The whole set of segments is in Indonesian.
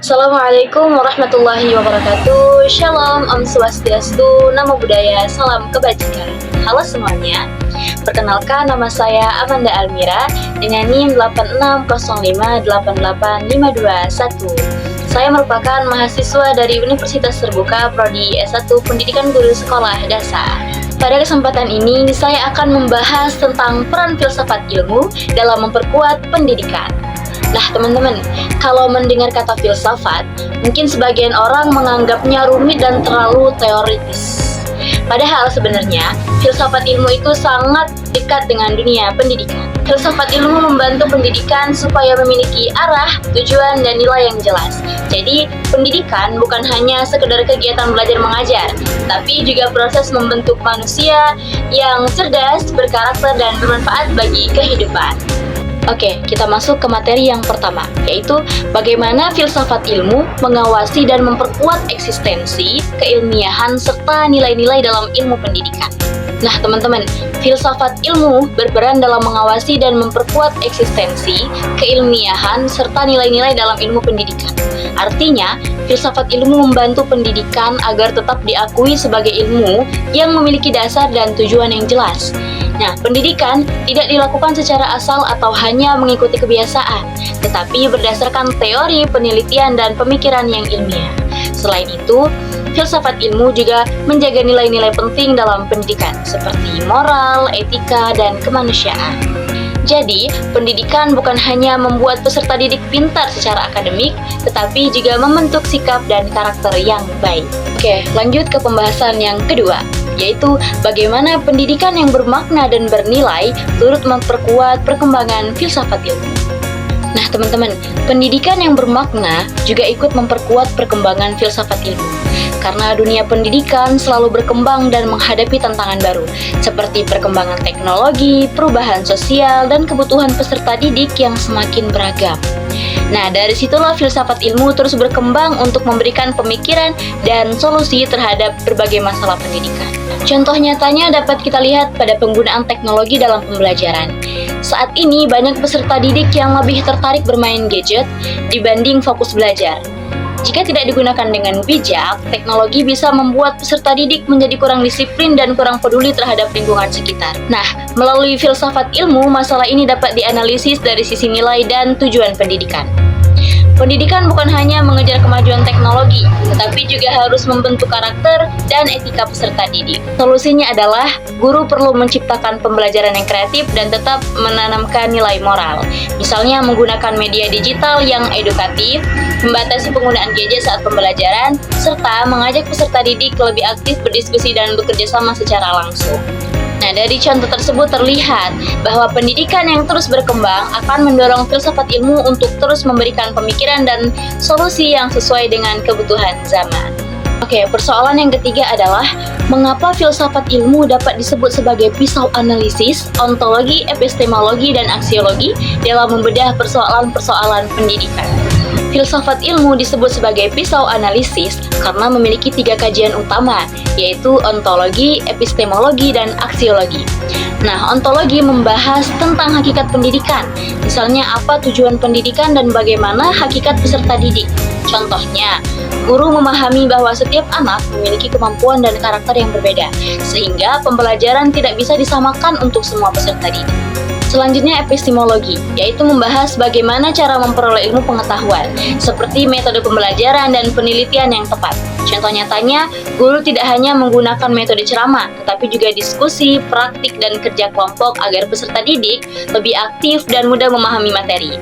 Assalamualaikum warahmatullahi wabarakatuh. Shalom, Om Swastiastu, Namo Buddhaya, Salam Kebajikan. Halo semuanya, perkenalkan nama saya Amanda Almira dengan NIM 8605885221. Saya merupakan mahasiswa dari Universitas Terbuka Prodi S1 Pendidikan Guru Sekolah Dasar. Pada kesempatan ini, saya akan membahas tentang peran filsafat ilmu dalam memperkuat pendidikan. Nah teman-teman, kalau mendengar kata filsafat, mungkin sebagian orang menganggapnya rumit dan terlalu teoritis. Padahal sebenarnya, filsafat ilmu itu sangat dekat dengan dunia pendidikan. Filsafat ilmu membantu pendidikan supaya memiliki arah, tujuan, dan nilai yang jelas. Jadi, pendidikan bukan hanya sekedar kegiatan belajar mengajar, tapi juga proses membentuk manusia yang cerdas, berkarakter, dan bermanfaat bagi kehidupan. Oke, kita masuk ke materi yang pertama, yaitu bagaimana filsafat ilmu mengawasi dan memperkuat eksistensi, keilmiahan, serta nilai-nilai dalam ilmu pendidikan. Nah, teman-teman, filsafat ilmu berperan dalam mengawasi dan memperkuat eksistensi, keilmiahan, serta nilai-nilai dalam ilmu pendidikan. Artinya, filsafat ilmu membantu pendidikan agar tetap diakui sebagai ilmu yang memiliki dasar dan tujuan yang jelas. Nah, pendidikan tidak dilakukan secara asal atau hanya mengikuti kebiasaan, tetapi berdasarkan teori, penelitian, dan pemikiran yang ilmiah. Selain itu, filsafat ilmu juga menjaga nilai-nilai penting dalam pendidikan, seperti moral, etika, dan kemanusiaan. Jadi, pendidikan bukan hanya membuat peserta didik pintar secara akademik, tetapi juga membentuk sikap dan karakter yang baik. Oke, lanjut ke pembahasan yang kedua, yaitu bagaimana pendidikan yang bermakna dan bernilai turut memperkuat perkembangan filsafat ilmu. Nah teman-teman, pendidikan yang bermakna juga ikut memperkuat perkembangan filsafat ilmu. Karena dunia pendidikan selalu berkembang dan menghadapi tantangan baru, seperti perkembangan teknologi, perubahan sosial, dan kebutuhan peserta didik yang semakin beragam. Nah, dari situlah filsafat ilmu terus berkembang untuk memberikan pemikiran dan solusi terhadap berbagai masalah pendidikan. Contoh nyatanya dapat kita lihat pada penggunaan teknologi dalam pembelajaran. Saat ini banyak peserta didik yang lebih tertarik bermain gadget dibanding fokus belajar. Jika tidak digunakan dengan bijak, teknologi bisa membuat peserta didik menjadi kurang disiplin dan kurang peduli terhadap lingkungan sekitar. Nah, melalui filsafat ilmu, masalah ini dapat dianalisis dari sisi nilai dan tujuan pendidikan. Pendidikan bukan hanya mengejar kemajuan teknologi, tetapi juga harus membentuk karakter dan etika peserta didik. Solusinya adalah guru perlu menciptakan pembelajaran yang kreatif dan tetap menanamkan nilai moral. Misalnya menggunakan media digital yang edukatif, membatasi penggunaan gadget saat pembelajaran, serta mengajak peserta didik lebih aktif berdiskusi dan bekerja sama secara langsung. Nah, dari contoh tersebut terlihat bahwa pendidikan yang terus berkembang akan mendorong filsafat ilmu untuk terus memberikan pemikiran dan solusi yang sesuai dengan kebutuhan zaman. Oke, persoalan yang ketiga adalah mengapa filsafat ilmu dapat disebut sebagai pisau analisis, ontologi, epistemologi, dan aksiologi dalam membedah persoalan-persoalan pendidikan. Filsafat ilmu disebut sebagai pisau analisis karena memiliki 3 kajian utama, yaitu ontologi, epistemologi, dan aksiologi. Nah, ontologi membahas tentang hakikat pendidikan, misalnya apa tujuan pendidikan dan bagaimana hakikat peserta didik. Contohnya, guru memahami bahwa setiap anak memiliki kemampuan dan karakter yang berbeda, sehingga pembelajaran tidak bisa disamakan untuk semua peserta didik. Selanjutnya epistemologi, yaitu membahas bagaimana cara memperoleh ilmu pengetahuan, seperti metode pembelajaran dan penelitian yang tepat. Contoh nyatanya, guru tidak hanya menggunakan metode ceramah, tetapi juga diskusi, praktik, dan kerja kelompok agar peserta didik lebih aktif dan mudah memahami materi.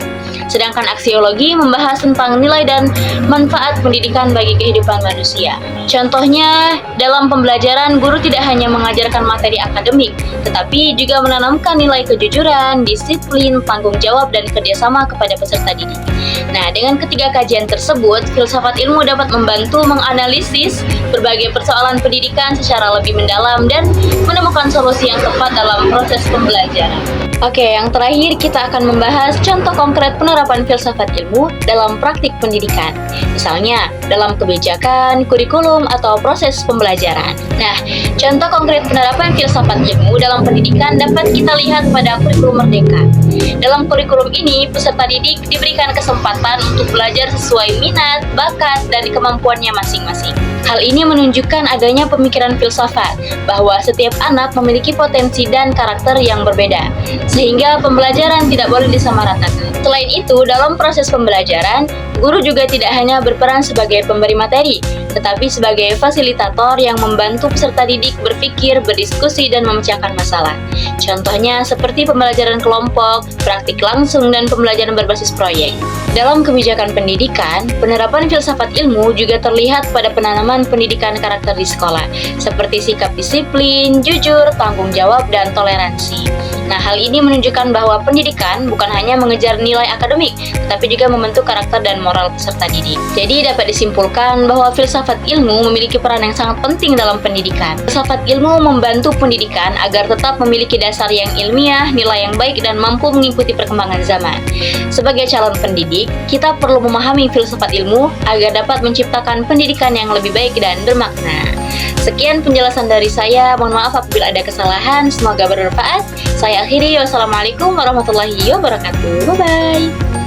Sedangkan aksiologi membahas tentang nilai dan manfaat pendidikan bagi kehidupan manusia. Contohnya, dalam pembelajaran, guru tidak hanya mengajarkan materi akademik, tetapi juga menanamkan nilai kejujuran, disiplin, tanggung jawab, dan kerjasama kepada peserta didik. Nah, dengan ketiga kajian tersebut, filsafat ilmu dapat membantu menganalisis berbagai persoalan pendidikan secara lebih mendalam dan menemukan solusi yang tepat dalam proses pembelajaran. Oke, yang terakhir kita akan membahas contoh konkret penerapan filsafat ilmu dalam praktik pendidikan. Misalnya, dalam kebijakan, kurikulum, atau proses pembelajaran. Nah, contoh konkret penerapan filsafat ilmu dalam pendidikan dapat kita lihat pada kurikulum Merdeka. Dalam kurikulum ini, peserta didik diberikan kesempatan kesempatan untuk belajar sesuai minat, bakat, dan kemampuannya masing-masing. Hal ini menunjukkan adanya pemikiran filsafat bahwa setiap anak memiliki potensi dan karakter yang berbeda, sehingga pembelajaran tidak boleh disamaratakan. Selain itu, dalam proses pembelajaran, guru juga tidak hanya berperan sebagai pemberi materi, tetapi sebagai fasilitator yang membantu peserta didik berpikir, berdiskusi, dan memecahkan masalah. Contohnya seperti pembelajaran kelompok, praktik langsung, dan pembelajaran berbasis proyek. Dalam kebijakan pendidikan, penerapan filsafat ilmu juga terlihat pada penanaman pendidikan karakter di sekolah, seperti sikap disiplin, jujur, tanggung jawab, dan toleransi. Nah, hal ini menunjukkan bahwa pendidikan bukan hanya mengejar nilai akademik, tetapi juga membentuk karakter dan moral peserta didik. Jadi dapat disimpulkan bahwa filsafat ilmu memiliki peran yang sangat penting dalam pendidikan. Filsafat ilmu membantu pendidikan agar tetap memiliki dasar yang ilmiah, nilai yang baik, dan mampu mengikuti perkembangan zaman. Sebagai calon pendidik, kita perlu memahami filsafat ilmu agar dapat menciptakan pendidikan yang lebih baik dan bermakna. Sekian penjelasan dari saya, mohon maaf apabila ada kesalahan, semoga bermanfaat. Saya akhiri, wassalamualaikum warahmatullahi wabarakatuh. Bye-bye.